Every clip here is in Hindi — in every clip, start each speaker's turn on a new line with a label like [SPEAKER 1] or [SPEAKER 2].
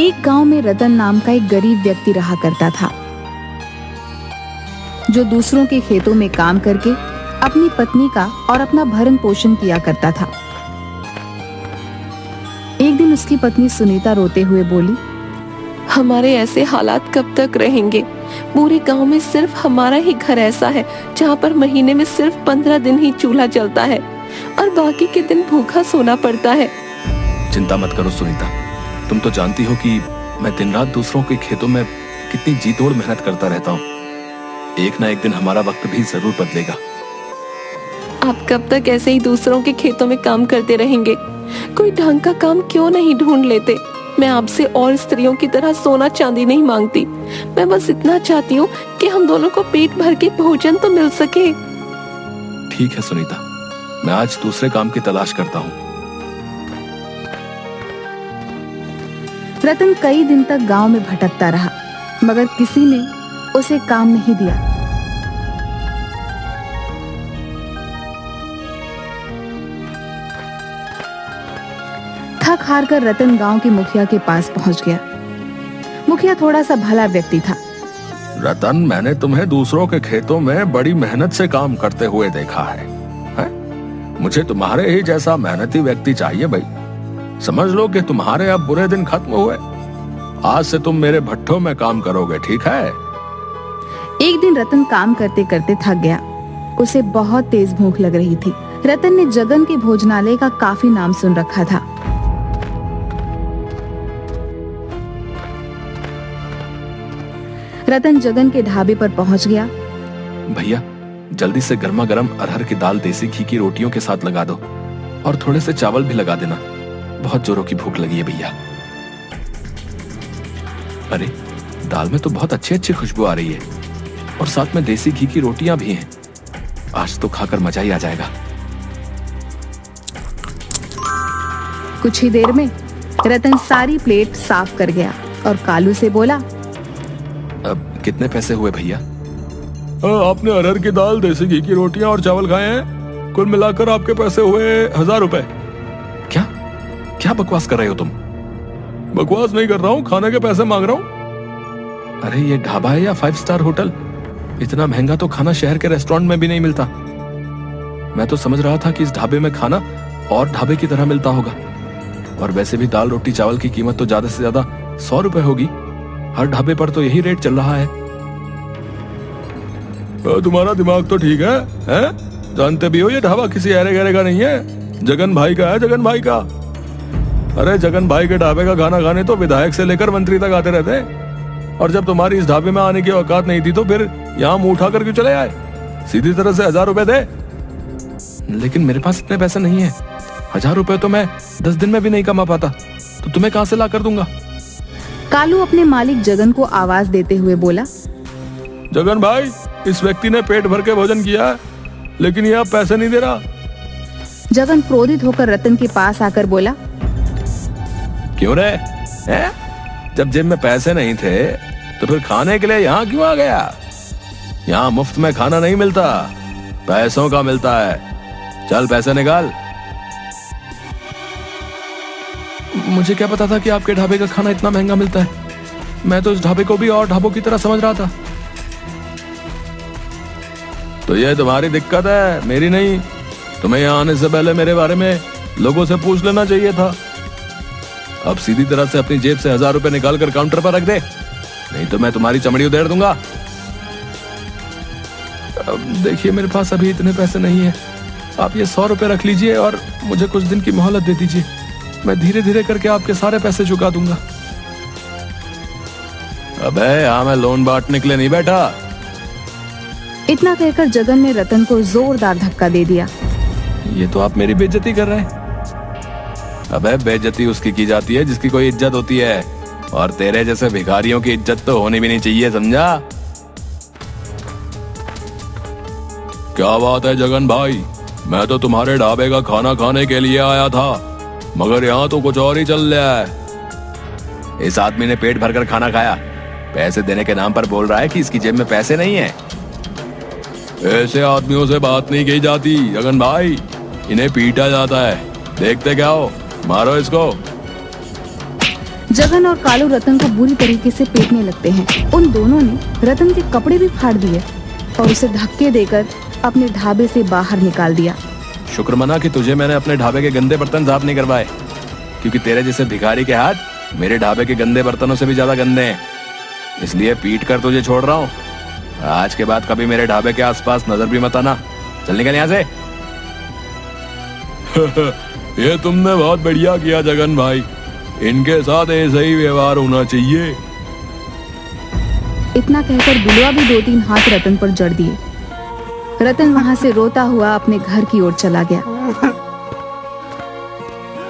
[SPEAKER 1] एक गांव में रतन नाम का एक गरीब व्यक्ति रहा करता था, जो दूसरों के खेतों में काम करके अपनी पत्नी का और अपना भरण पोषण किया करता था। एक दिन उसकी पत्नी सुनीता रोते हुए बोली,
[SPEAKER 2] हमारे ऐसे हालात कब तक रहेंगे? पूरे गांव में सिर्फ हमारा ही घर ऐसा है जहां पर महीने में सिर्फ 15 दिन ही चूल्हा जलता है और बाकी के दिन भूखा सोना पड़ता है।
[SPEAKER 3] चिंता मत करो सुनीता, तुम तो जानती हो कि मैं दिन रात दूसरों के खेतों में कितनी जी तोड़ मेहनत करता रहता हूँ। एक ना एक दिन हमारा वक्त भी जरूर बदलेगा।
[SPEAKER 2] आप कब तक ऐसे ही दूसरों के खेतों में काम करते रहेंगे? कोई ढंग का काम क्यों नहीं ढूंढ लेते? मैं आपसे और स्त्रियों की तरह सोना चांदी नहीं मांगती। मैं बस इतना चाहती हूँ कि हम दोनों को पेट भर के भोजन तो मिल सके।
[SPEAKER 3] ठीक है सुनीता, मैं आज दूसरे काम की तलाश करता हूँ।
[SPEAKER 1] रतन कई दिन तक गांव में भटकता रहा, मगर किसी ने उसे काम नहीं दिया। थक हार कर रतन गांव के मुखिया के पास पहुंच गया। मुखिया थोड़ा सा भला व्यक्ति था।
[SPEAKER 3] रतन, मैंने तुम्हें दूसरों के खेतों में बड़ी मेहनत से काम करते हुए देखा है? मुझे तुम्हारे ही जैसा मेहनती व्यक्ति चाहिए भाई। समझ लो कि तुम्हारे अब बुरे दिन खत्म हुए। आज से तुम मेरे भट्ठों में काम करोगे, ठीक है?
[SPEAKER 1] एक दिन रतन काम करते करते थक गया। उसे बहुत तेज भूख लग रही थी। रतन ने जगन के भोजनालय का काफी नाम सुन रखा था। रतन जगन के ढाबे पर पहुंच गया।
[SPEAKER 3] भैया, जल्दी से गर्मा गर्म अरहर की दाल देसी घी की रोटियों के साथ लगा दो और थोड़े से चावल भी लगा देना। बहुत जोरों की भूख लगी है भैया। अरे, दाल में तो बहुत अच्छी अच्छी खुशबू आ रही है और साथ में देसी घी की रोटियां भी हैं। आज तो खाकर मजा ही आ जाएगा।
[SPEAKER 1] कुछ ही देर में रतन सारी प्लेट साफ कर गया और कालू से बोला,
[SPEAKER 3] अब कितने पैसे हुए भैया? आपने अरहर की दाल, देसी घी की रोटियां और चावल खाए हैं। कुल मिलाकर आपके पैसे हुए 1000 रुपए। क्या क्या बकवास कर रहे हो तुम? बकवास नहीं कर रहा हूँ, खाने के पैसे मांग रहा हूँ। अरे ये ढाबा है या 5 स्टार होटल? इतना महंगा तो खाना शहर के रेस्टोरेंट में भी नहीं मिलता। मैं तो समझ रहा था कि इस ढाबे में खाना और ढाबे की तरह मिलता होगा। और वैसे भी दाल रोटी चावल की कीमत तो ज्यादा से ज्यादा 100 रुपए होगी। हर ढाबे पर तो यही रेट चल रहा है। तुम्हारा दिमाग तो ठीक है? जानते भी हो ये ढाबा किसी अरे गहरे का नहीं है, जगन भाई का है, जगन भाई का। अरे जगन भाई के ढाबे का खाना खाने तो विधायक से लेकर मंत्री तक आते रहते हैं। और जब तुम्हारी इस ढाबे में आने की औकात नहीं थी तो फिर यहाँ मुंह उठा कर क्यों चले आए? सीधी तरह से 1000 रुपए दे। लेकिन मेरे पास इतने पैसे नहीं है। 1000 रुपए तो मैं 10 दिन में भी नहीं कमा पाता, तो तुम्हें कहां से ला कर दूंगा?
[SPEAKER 1] कालू अपने मालिक जगन को आवाज देते हुए बोला,
[SPEAKER 3] जगन भाई, इस व्यक्ति ने पेट भर के भोजन किया है, लेकिन ये अब पैसे नहीं दे रहा।
[SPEAKER 1] जगन क्रोधित होकर रतन के पास आकर बोला,
[SPEAKER 3] क्यों रे? जब जेब में पैसे नहीं थे तो फिर खाने के लिए यहाँ क्यों आ गया? यहाँ मुफ्त में खाना नहीं मिलता, पैसों का मिलता है। चल पैसे निकाल। मुझे क्या पता था कि आपके ढाबे का खाना इतना महंगा मिलता है। मैं तो इस ढाबे को भी और ढाबों की तरह समझ रहा था। तो ये तुम्हारी दिक्कत है, मेरी नहीं। तुम्हें यहाँ आने से पहले मेरे बारे में लोगों से पूछ लेना चाहिए था। अब सीधी तरह से अपनी जेब से 1000 रुपए निकाल कर काउंटर पर रख दे, नहीं तो मैं तुम्हारी चमड़ी उधेड़ दूंगा। अब देखिए, मेरे पास अभी इतने पैसे नहीं है। आप ये 100 रुपए रख लीजिए और मुझे कुछ दिन की मोहलत दे दीजिए। मैं धीरे धीरे करके आपके सारे पैसे चुका दूंगा। अबे यहाँ मैं लोन बांटने के लिए नहीं बैठा।
[SPEAKER 1] इतना कहकर जगन ने रतन को जोरदार धक्का दे दिया।
[SPEAKER 3] ये तो आप मेरी बेइज्जती कर रहे हैं। अबे बेइज्जती उसकी की जाती है जिसकी कोई इज्जत होती है, और तेरे जैसे भिखारियों की इज्जत तो होनी भी नहीं चाहिए, समझा? क्या बात है जगन भाई, मैं तो तुम्हारे ढाबे का खाना खाने के लिए आया था, मगर यहाँ तो कुछ और ही चल रहा है। इस आदमी ने पेट भरकर खाना खाया, पैसे देने के नाम पर बोल रहा है कि इसकी जेब में पैसे नहीं है। ऐसे आदमियों से बात नहीं की जाती जगन भाई, इन्हें पीटा जाता है। देखते क्या हो, मारो इसको।
[SPEAKER 1] जगन और कालू रतन को बुरी तरीके से पीटने लगते हैं। उन दोनों ने रतन के कपड़े भी फाड़ दिए और उसे धक्के देकर अपने ढाबे से बाहर निकाल दिया।
[SPEAKER 3] शुक्र मना कि तुझे मैंने अपने ढाबे के गंदे बर्तन साफ नहीं करवाए, क्योंकि तेरे जैसे भिखारी के हाथ मेरे ढाबे के गंदे बर्तनों से भी ज्यादा गंदे हैं। इसलिए पीट कर तुझे छोड़ रहा हूँ। आज के बाद कभी मेरे ढाबे के आसपास नजर भी मत आना। चल निकल यहाँ से। ये तुमने बहुत बढ़िया किया जगन भाई, इनके साथ ऐसा ही व्यवहार होना चाहिए।
[SPEAKER 1] इतना कहकर बिलवा भी 2-3 हाथ रतन पर जड़ दिए। रतन वहां से रोता हुआ अपने घर की ओर चला गया।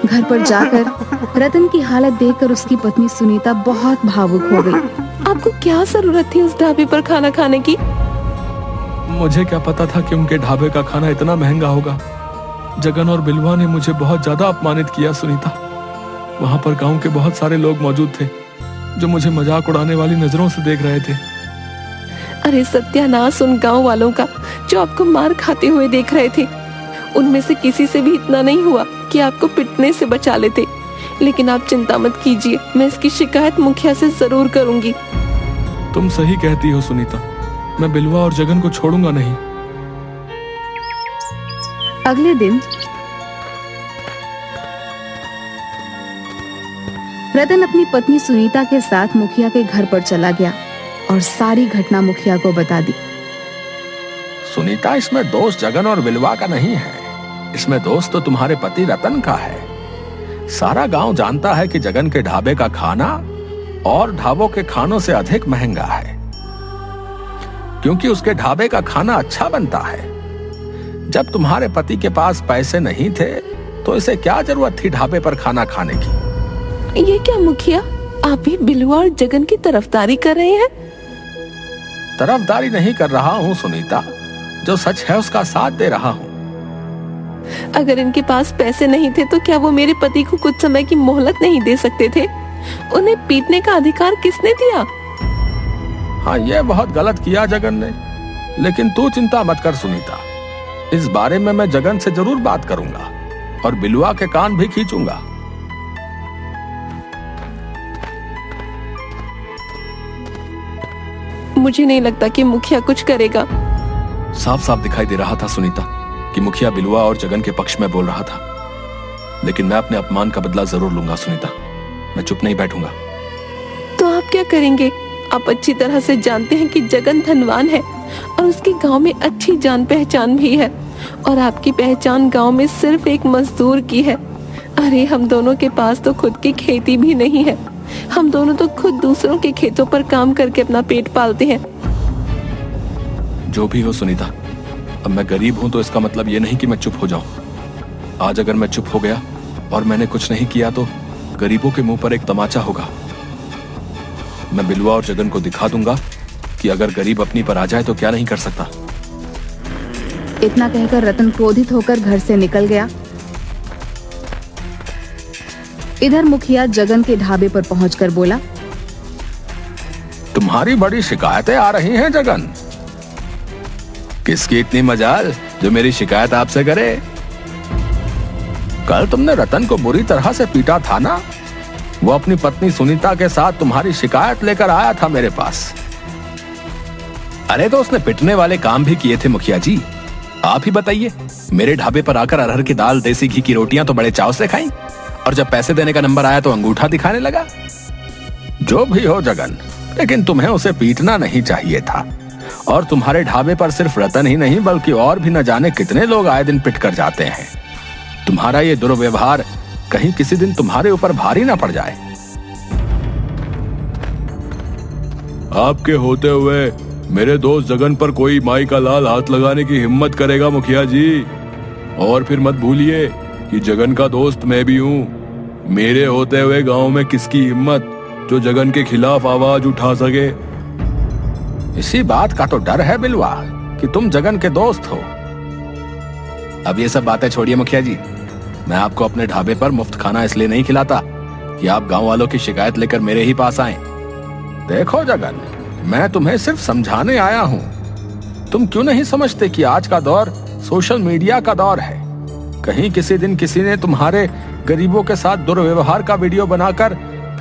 [SPEAKER 1] घर पर जाकर रतन की हालत देखकर उसकी पत्नी सुनीता बहुत भावुक हो गई।
[SPEAKER 2] आपको क्या जरूरत थी उस ढाबे पर खाना खाने की?
[SPEAKER 3] मुझे क्या पता था कि उनके ढाबे का खाना इतना महंगा होगा। जगन और बिलवा ने मुझे बहुत ज्यादा अपमानित किया सुनीता। वहां पर गांव के बहुत सारे लोग मौजूद थे जो मुझे मजाक उड़ाने वाली नजरों से देख रहे थे।
[SPEAKER 2] अरे सत्यानाश उन गांव वालों का जो आपको मार खाते हुए देख रहे थे। उनमें से किसी से भी इतना नहीं हुआ कि आपको पिटने से बचा लेते। लेकिन आप चिंता मत कीजिए, मैं इसकी शिकायत मुखिया से जरूर करूंगी।
[SPEAKER 3] तुम सही कहती हो सुनीता, मैं बिलवा और जगन को छोड़ूंगा नहीं।
[SPEAKER 1] अगले दिन रतन अपनी पत्नी सुनीता के साथ मुखिया के घर पर चला गया और सारी घटना मुखिया को बता दी।
[SPEAKER 3] सुनीता, इसमें दोष जगन और बिलवा का नहीं है, इसमें दोष तो तुम्हारे पति रतन का है। सारा गांव जानता है कि जगन के ढाबे का खाना और ढाबों के खानों से अधिक महंगा है, क्योंकि उसके ढाबे का खाना अच्छा बनता है। जब तुम्हारे पति के पास पैसे नहीं थे तो इसे क्या जरूरत थी ढाबे पर खाना खाने की?
[SPEAKER 2] ये क्या मुखिया, आप भी बिलवा और जगन की तरफदारी कर रहे हैं?
[SPEAKER 3] तरफदारी नहीं कर रहा हूँ सुनीता, जो सच है उसका साथ दे रहा हूँ।
[SPEAKER 2] अगर इनके पास पैसे नहीं थे तो क्या वो मेरे पति को कुछ समय की मोहलत नहीं दे सकते थे? उन्हें पीटने का अधिकार किसने दिया?
[SPEAKER 3] हाँ, ये बहुत गलत किया जगन ने, लेकिन तू चिंता मत कर सुनीता, इस बारे में मैं जगन से जरूर बात करूंगा और बिलवा के कान भी खींचूंगा।
[SPEAKER 2] मुझे नहीं लगता कि मुखिया कुछ करेगा।
[SPEAKER 3] साफ साफ दिखाई दे रहा था सुनीता कि मुखिया बिलवा और जगन के पक्ष में बोल रहा था, लेकिन मैं अपने अपमान का बदला जरूर लूंगा सुनीता। मैं चुप नहीं बैठूंगा।
[SPEAKER 2] तो आप क्या करेंगे? आप अच्छी तरह से जानते हैं कि जगन धनवान है और उसके गांव में अच्छी जान पहचान भी है, और आपकी पहचान गांव में सिर्फ एक मजदूर की है। अरे हम दोनों के पास तो खुद की खेती भी नहीं है। हम दोनों तो खुद दूसरों के खेतों पर काम करके अपना पेट पालते हैं।
[SPEAKER 3] जो भी हो सुनीता, अब मैं गरीब हूं तो इसका मतलब ये नहीं कि मैं चुप हो जाऊं। आज अगर मैं चुप हो गया और मैंने कुछ नहीं किया तो गरीबों के मुंह पर एक तमाचा होगा। मैं बिलवा और जगन को दिखा दूंगा कि अगर गरीब अपनी पर आ जाए तो क्या नहीं कर सकता।
[SPEAKER 1] इतना कहकर रतन क्रोधित होकर घर से निकल गया। इधर मुखिया जगन के ढाबे पर पहुंचकर बोला,
[SPEAKER 3] तुम्हारी बड़ी शिकायतें आ रही हैं जगन। किसकी इतनी मजाल जो मेरी शिकायत आपसे करे? कल तुमने रतन को बुरी तरह से पीटा था ना? वो अपनी पत्नी सुनीता के साथ तुम्हारी शिकायत लेकर आया था मेरे पास। अरे तो उसने पिटने वाले काम भी किए थे मुखिया जी। आप ही बताइए, मेरे ढाबे पर आकर अरहर की दाल, देसी घी की रोटियां तो बड़े चाव से खाई, और जब पैसे देने का नंबर आया तो अंगूठा दिखाने लगा। जो भी हो जगन, लेकिन तुम्हें उसे पीटना नहीं चाहिए था। और तुम्हारे ढाबे पर सिर्फ रतन ही नहीं बल्कि और भी न जाने कितने लोग आए दिन पिट कर जाते हैं। तुम्हारा ये दुर्व्यवहार कहीं किसी दिन तुम्हारे ऊपर भारी ना पड़ जाए। आपके होते हुए मेरे दोस्त जगन पर कोई माई का लाल हाथ लगाने की हिम्मत करेगा मुखिया जी? और फिर मत भूलिए कि जगन का दोस्त मैं भी हूँ। मेरे होते हुए गांव में किसकी हिम्मत जो जगन के खिलाफ आवाज उठा सके? इसी बात का तो डर है बिलवा कि तुम जगन के दोस्त हो। अब ये सब बातें छोड़िए मुखिया जी। मैं आपको अपने ढाबे पर मुफ्त खाना इसलिए नहीं खिलाता कि आप गांव वालों की शिकायत लेकर मेरे ही पास आए। देखो जगन, मैं तुम्हें सिर्फ समझाने आया हूं। तुम क्यों नहीं समझते कि आज का दौर सोशल मीडिया का दौर है? कहीं किसी दिन किसी ने तुम्हारे गरीबों के साथ दुर्व्यवहार का वीडियो बनाकर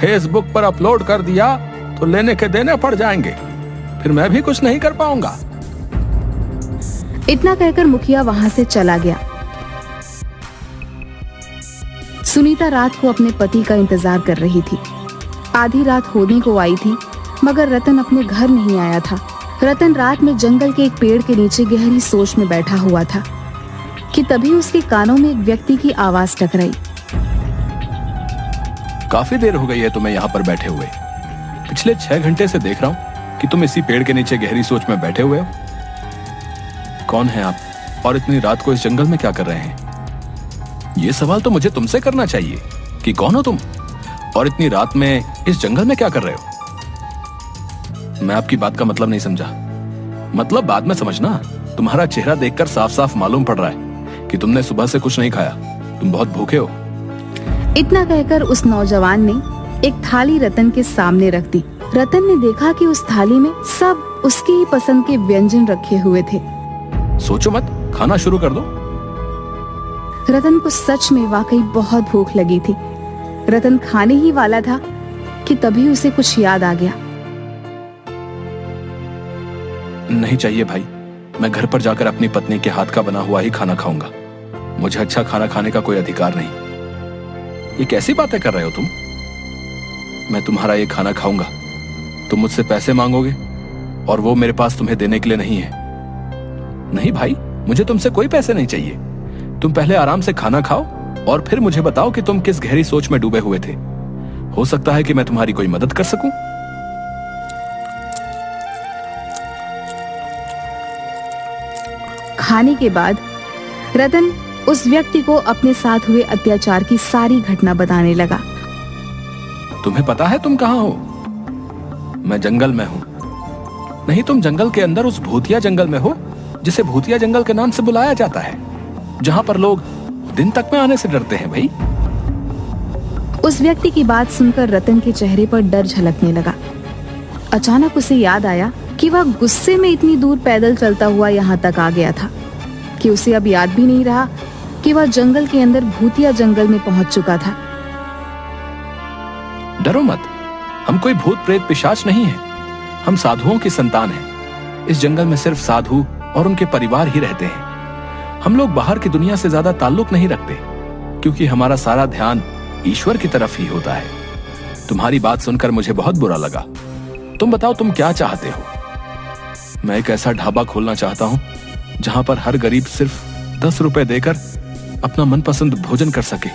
[SPEAKER 3] फेसबुक पर अपलोड कर दिया तो लेने के देने पड़ जाएंगे, फिर मैं भी कुछ नहीं कर पाऊंगा।
[SPEAKER 1] इतना कहकर मुखिया वहां से चला गया। सुनीता रात को अपने पति का इंतजार कर रही थी। आधी रात होने को आई थी, मगर रतन अपने घर नहीं आया था। रतन रात में जंगल के एक पेड़ के नीचे गहरी सोच में बैठा हुआ था कि तभी उसके कानों में एक व्यक्ति की आवाज टकराई।
[SPEAKER 3] काफी देर हो गई है तुम्हें यहाँ पर बैठे हुए। पिछले 6 घंटे से देख रहा हूँ कि तुम इसी पेड़ के नीचे गहरी सोच में बैठे हुए हो। कौन है आप और इतनी रात को इस जंगल में क्या कर रहे हैं? ये सवाल तो मुझे तुमसे करना चाहिए कि कौन हो तुम और इतनी रात में इस जंगल में क्या कर रहे हो? मैं आपकी बात का मतलब नहीं समझा। मतलब बाद में समझना। तुम्हारा चेहरा देखकर साफ साफ मालूम पड़ रहा है कि तुमने सुबह से कुछ नहीं खाया, तुम बहुत भूखे हो।
[SPEAKER 1] इतना कहकर उस नौजवान ने एक थाली रतन के सामने रख दी। रतन ने देखा कि उस थाली में सब उसकी ही पसंद के व्यंजन रखे हुए थे।
[SPEAKER 3] सोचो मत, खाना शुरू कर दो।
[SPEAKER 1] रतन को सच में वाकई बहुत भूख लगी थी। रतन खाने ही वाला था कि तभी उसे कुछ याद आ गया।
[SPEAKER 3] नहीं चाहिए भाई, मैं घर पर जाकर अपनी पत्नी के हाथ का बना हुआ ही खाना खाऊंगा। मुझे अच्छा खाना खाने का कोई अधिकार नहीं। ये कैसी बातें कर रहे हो तुम? मैं तुम्हारा ये खाना खाऊंगा, तुम मुझसे पैसे मांगोगे और वो मेरे पास तुम्हें देने के लिए नहीं है। नहीं भाई, मुझे तुमसे कोई पैसे नहीं चाहिए। तुम पहले आराम से खाना खाओ और फिर मुझे बताओ कि तुम किस गहरी सोच में डूबे हुए थे। हो सकता है कि मैं तुम्हारी कोई मदद कर सकूं।
[SPEAKER 1] खाने के बाद रतन उस व्यक्ति को अपने साथ हुए अत्याचार की सारी घटना बताने लगा।
[SPEAKER 3] तुम्हें पता है तुम कहां हो? मैं जंगल में हूं। नहीं, तुम जंगल के अंदर उस भूतिया जंगल में हो जिसे भूतिया जंगल के नाम से बुलाया जाता है, जहां पर लोग दिन तक में आने से डरते हैं। भाई,
[SPEAKER 1] उस व्यक्ति की बात सुनकर रतन के चेहरे पर डर झलकने लगा। अचानक उसे याद आया कि वह गुस्से में इतनी दूर पैदल चलता हुआ यहाँ तक आ गया था कि उसे अब याद भी नहीं रहा कि वह जंगल के अंदर भूतिया जंगल में पहुंच चुका था।
[SPEAKER 3] डरो मत, हम कोई भूत प्रेत पिशाच नहीं है। हम साधुओं की संतान हैं। इस जंगल में सिर्फ साधु और उनके परिवार ही रहते हैं। हम लोग बाहर की दुनिया से ज्यादा ताल्लुक नहीं रखते, क्योंकि हमारा सारा ध्यान ईश्वर की तरफ ही होता है। तुम्हारी बात सुनकर मुझे बहुत बुरा लगा। तुम बताओ, तुम क्या चाहते हो? मैं एक ऐसा ढाबा खोलना चाहता हूँ जहां पर हर गरीब सिर्फ 10 रुपए देकर अपना मनपसंद भोजन कर सके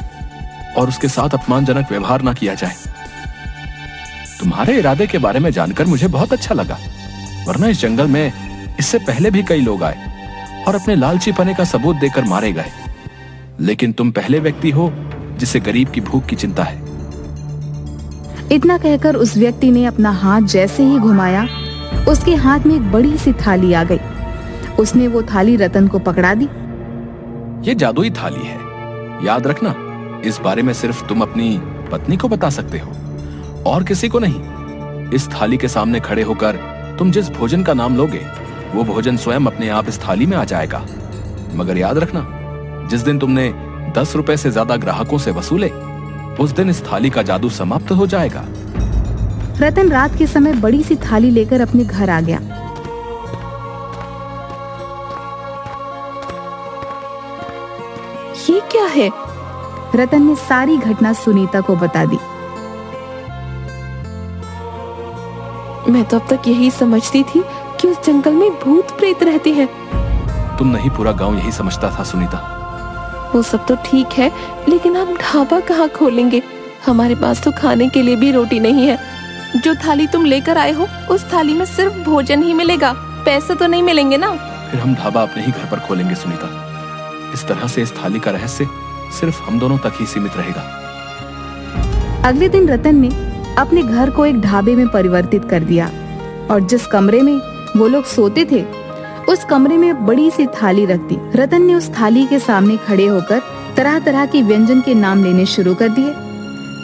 [SPEAKER 3] और उसके साथ अपमानजनक व्यवहार ना किया जाए। तुम्हारे इरादे के बारे में जानकर मुझे बहुत अच्छा लगा, वरना इस जंगल में इससे पहले भी कई लोग आए और अपने लालचीपने का सबूत देकर मारे गए, लेकिन तुम पहले व्यक्ति हो जिसे गरीब की भूख की चिंता है।
[SPEAKER 1] इतना कहकर उस व्यक्ति ने अपना हाथ जैसे ही घुमाया, उसके हाथ में एक बड़ी सी थाली आ गई। उसने वो थाली रतन को पकड़ा दी।
[SPEAKER 3] ये जादुई थाली है, याद रखना। इस बारे में सिर्फ तुम अपनी पत्नी को बता सकते हो और किसी को नहीं। इस थाली के सामने खड़े होकर तुम जिस भोजन का नाम लोगे, वो भोजन स्वयं अपने आप इस थाली में आ जाएगा। मगर याद रखना, जिस दिन तुमने 10 रुपए से ज्यादा ग्राहकों से वसूले, उस दिन इस थाली का जादू समाप्त हो जाएगा।
[SPEAKER 1] रतन रात के समय बड़ी सी थाली लेकर अपने घर आ गया।
[SPEAKER 2] ये क्या है?
[SPEAKER 1] रतन ने सारी घटना सुनीता को बता दी।
[SPEAKER 2] मैं तो अब तक यही समझती थी कि उस जंगल में भूत प्रेत रहते हैं।
[SPEAKER 3] तुम नहीं, पूरा गांव यही समझता था सुनीता।
[SPEAKER 2] वो सब तो ठीक है, लेकिन हम ढाबा कहाँ खोलेंगे? हमारे पास तो खाने के लिए भी रोटी नहीं है। जो थाली तुम लेकर आए हो, उस थाली में सिर्फ भोजन ही मिलेगा, पैसे तो नहीं मिलेंगे ना।
[SPEAKER 3] फिर हम ढाबा अपने ही घर पर खोलेंगे सुनीता। इस तरह से इस थाली का रहस्य सिर्फ हम दोनों तक ही सीमित रहेगा।
[SPEAKER 1] अगले दिन रतन ने अपने घर को एक ढाबे में परिवर्तित कर दिया और जिस कमरे में वो लोग सोते थे, उस कमरे में बड़ी सी थाली रख दी। रतन ने उस थाली के सामने खड़े होकर तरह तरह के व्यंजन के नाम लेने शुरू कर दिए।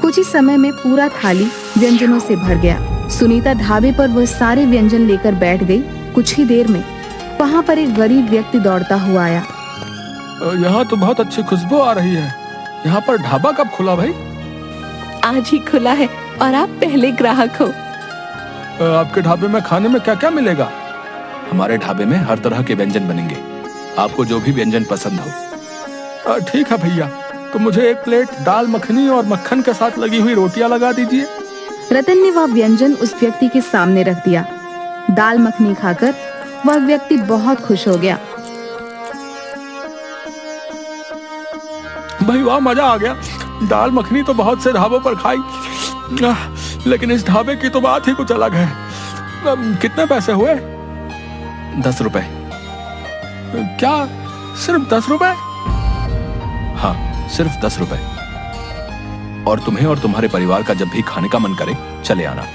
[SPEAKER 1] कुछ ही समय में पूरा थाली व्यंजनों से भर गया। सुनीता ढाबे पर वह सारे व्यंजन लेकर बैठ गई। कुछ ही देर में वहाँ पर एक गरीब व्यक्ति दौड़ता हुआ आया।
[SPEAKER 3] यहाँ तो बहुत अच्छी खुशबू आ रही है। यहाँ पर ढाबा कब खुला भाई?
[SPEAKER 2] आज ही खुला है, और आप पहले ग्राहक हो।
[SPEAKER 3] आपके ढाबे में खाने में क्या क्या मिलेगा? हमारे ढाबे में हर तरह के व्यंजन बनेंगे, आपको जो भी व्यंजन पसंद हो। ठीक है भैया, तो मुझे एक प्लेट दाल मखनी और मक्खन के साथ लगी हुई रोटियां लगा दीजिए।
[SPEAKER 1] रतन ने वह व्यंजन उस व्यक्ति के सामने रख दिया। दाल मखनी खाकर वह व्यक्ति बहुत खुश हो गया।
[SPEAKER 3] भाई वाह, मजा आ गया। दाल मखनी तो बहुत से ढाबों पर खाई, लेकिन इस ढाबे की तो बात ही कुछ अलग है। कितने पैसे हुए? 10 रुपए। क्या, सिर्फ 10 रुपए? हाँ, सिर्फ 10 रुपए। और तुम्हें और तुम्हारे परिवार का जब भी खाने का मन करे चले आना।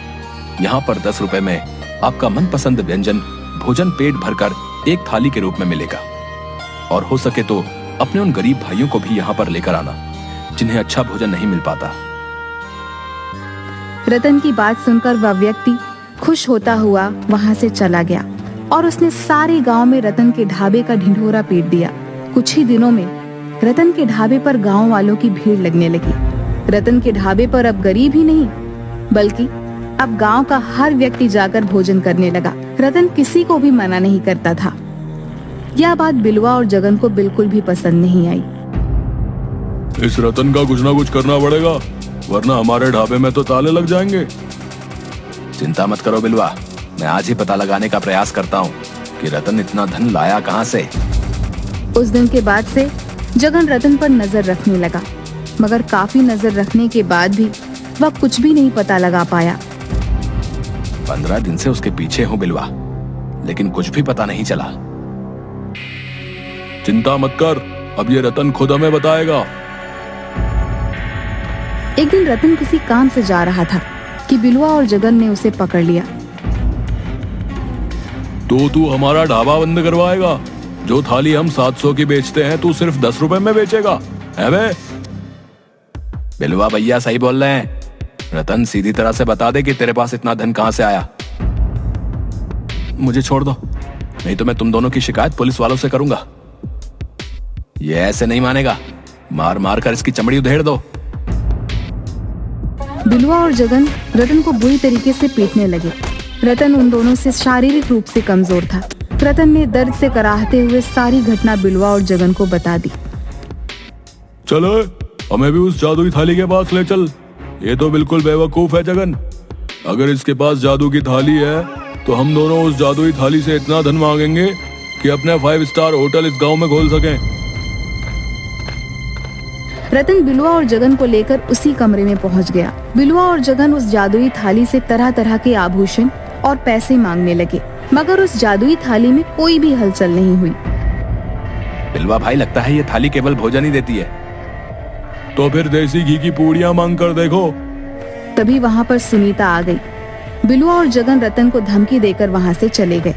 [SPEAKER 3] यहाँ पर 10 रुपए में आपका मनपसंद व्यंजन भोजन पेट भरकर एक थाली के रूप में मिलेगा। और हो सके तो अपने उन गरीब भाइयों को भी यहाँ पर लेकर आना जिन्हें अच्छा भोजन नहीं मिल पाता।
[SPEAKER 1] रतन की बात सुनकर वह व्यक्ति खुश होता हुआ वहां से चला गया और उसने सारे गांव में रतन के ढाबे का ढिंढोरा पीट दिया। कुछ ही दिनों में रतन के ढाबे पर गांव वालों की भीड़ लगने लगी। रतन के ढाबे पर अब गरीब ही नहीं बल्कि अब गांव का हर व्यक्ति जाकर भोजन करने लगा। रतन किसी को भी मना नहीं करता था। यह बात बिलवा और जगन को बिल्कुल भी पसंद नहीं आई।
[SPEAKER 3] इस रतन का कुछ ना कुछ करना पड़ेगा, वरना हमारे ढाबे में तो ताले लग जाएंगे। चिंता मत करो बिलवा, मैं आज ही पता लगाने का प्रयास करता हूँ कि रतन इतना धन लाया कहाँ से।
[SPEAKER 1] उस दिन के बाद से जगन रतन पर नजर रखने लगा, मगर काफी नजर रखने के बाद भी वह कुछ भी नहीं पता लगा पाया।
[SPEAKER 3] 15 दिन से उसके पीछे हूँ बिलवा, लेकिन कुछ भी पता नहीं चला। चिंता मत कर, अब ये रतन खुद हमें बताएगा।
[SPEAKER 1] एक दिन रतन किसी काम से जा रहा था कि बिलवा और जगन ने उसे पकड़ लिया।
[SPEAKER 3] तो तू हमारा ढाबा बंद करवाएगा? जो थाली हम 700 की बेचते हैं तू सिर्फ 10 रुपए में बेचेगा है बे? बिलवा भैया सही बोल रहे हैं। रतन सीधी तरह से बता दे कि तेरे पास इतना धन कहां से आया। मुझे छोड़ दो, नहीं तो मैं तुम दोनों की शिकायत पुलिस वालों से करूंगा। ये ऐसे नहीं मानेगा, मार मार कर इसकी चमड़ी उधेड़ दो।
[SPEAKER 1] बिलवा और जगन रतन को बुरी तरीके से पीटने लगे। रतन उन दोनों से शारीरिक रूप से कमजोर था। रतन ने दर्द से कराहते हुए सारी घटना बिलवा और जगन को बता दी।
[SPEAKER 3] चलो हमें भी उस जादुई थाली के पास ले चल। ये तो बिल्कुल बेवकूफ है जगन। अगर इसके पास जादू की थाली है तो हम दोनों उस जादुई थाली से इतना धन मांगेंगे कि अपने 5 स्टार होटल इस गांव में खोल सकें।
[SPEAKER 1] रतन बिलवा और जगन को लेकर उसी कमरे में पहुंच गया। बिलवा और जगन उस जादुई थाली से तरह तरह के आभूषण और पैसे मांगने लगे, मगर उस जादुई थाली में कोई भी हलचल नहीं हुई।
[SPEAKER 3] बिलवा भाई, लगता है ये थाली केवल भोजन ही देती है। तो फिर देसी घी की पूड़ियां मांग कर देखो।
[SPEAKER 1] तभी वहाँ पर सुनीता आ गई। बिलवा और जगन रतन को धमकी देकर वहाँ से चले गए।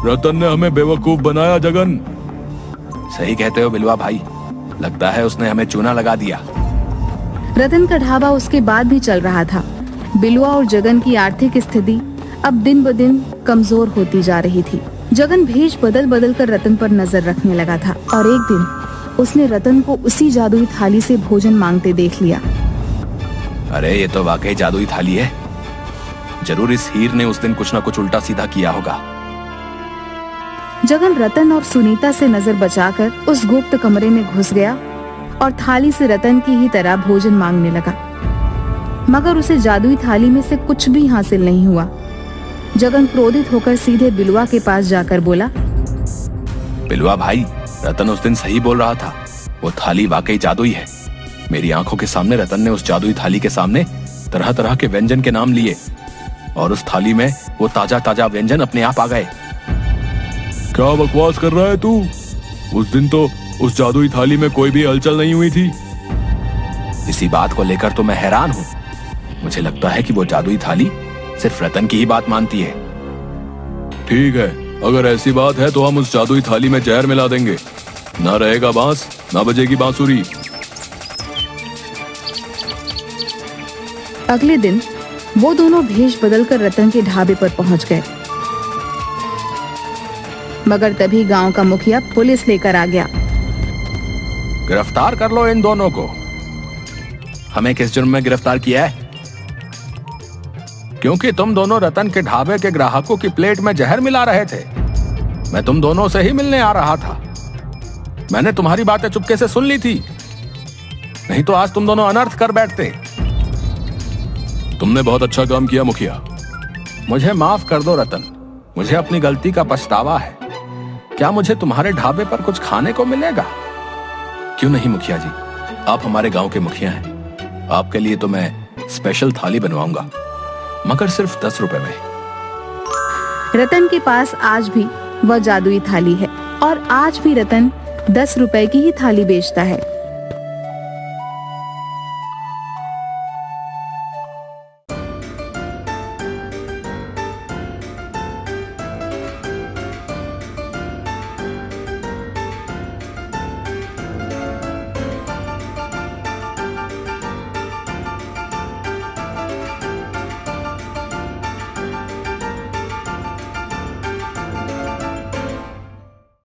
[SPEAKER 3] रतन ने हमें बेवकूफ बनाया जगन। सही कहते हो बिलवा भाई, लगता है उसने हमें चूना लगा दिया।
[SPEAKER 1] रतन का ढाबा उसके बाद भी चल रहा था। बिलवा और जगन की आर्थिक स्थिति अब दिन ब दिन कमजोर होती जा रही थी। जगन भेष बदल बदल कर रतन पर नजर रखने लगा था और एक दिन उसने रतन को उसी जादुई थाली से भोजन मांगते देख लिया।
[SPEAKER 3] अरे ये तो वाकई जादुई थाली है। जरूर इस हीर ने उस दिन कुछ न कुछ उल्टा सीधा किया होगा।
[SPEAKER 1] जगन रतन और सुनीता से नजर बचाकर उस गुप्त कमरे में घुस गया और थाली से रतन की ही तरह भोजन मांगने लगा, मगर उसे जादुई थाली में से कुछ भी हासिल नहीं हुआ। जगन क्रोधित होकर सीधे बिलवा के पास जाकर बोला,
[SPEAKER 3] बिलवा भाई, रतन उस दिन सही बोल रहा था, वो थाली वाकई जादुई है। मेरी आंखों के सामने रतन ने उस जादुई थाली के सामने तरह तरह के व्यंजन के नाम लिए और उस थाली में वो ताजा ताजा व्यंजन अपने आप आ गए। क्या बकवास कर रहा है तू? उस दिन तो उस जादुई थाली में कोई भी हलचल नहीं हुई थी। इसी बात को लेकर तो मैं हैरान हूँ। मुझे लगता है कि वो जादुई थाली सिर्फ रतन की ही बात मानती है। ठीक है, अगर ऐसी बात है तो हम उस जादुई थाली में जहर मिला देंगे। ना रहेगा बांस, ना बजेगी बांसुरी।
[SPEAKER 1] अगले दिन वो दोनों भेष बदलकर रतन के ढाबे पर पहुंच गए, मगर तभी गांव का मुखिया पुलिस लेकर आ गया।
[SPEAKER 3] गिरफ्तार कर लो इन दोनों को। हमें किस जुर्म में गिरफ्तार किया है? क्योंकि तुम दोनों रतन के ढाबे के ग्राहकों की प्लेट में जहर मिला रहे थे। मैं तुम दोनों से ही मिलने आ रहा था। मैंने तुम्हारी बातें चुपके से सुन ली थी, नहीं तो आज तुम दोनों अनर्थ कर बैठते। तुमने बहुत अच्छा काम किया मुखिया। मुझे माफ कर दो रतन, मुझे अपनी गलती का पछतावा है। क्या मुझे तुम्हारे ढाबे पर कुछ खाने को मिलेगा? क्यों नहीं मुखिया जी, आप हमारे गांव के मुखिया हैं। आपके लिए तो मैं स्पेशल थाली बनवाऊंगा, मगर सिर्फ 10 रुपए में।
[SPEAKER 1] रतन के पास आज भी वह जादुई थाली है और आज भी रतन 10 रुपए की ही थाली बेचता है।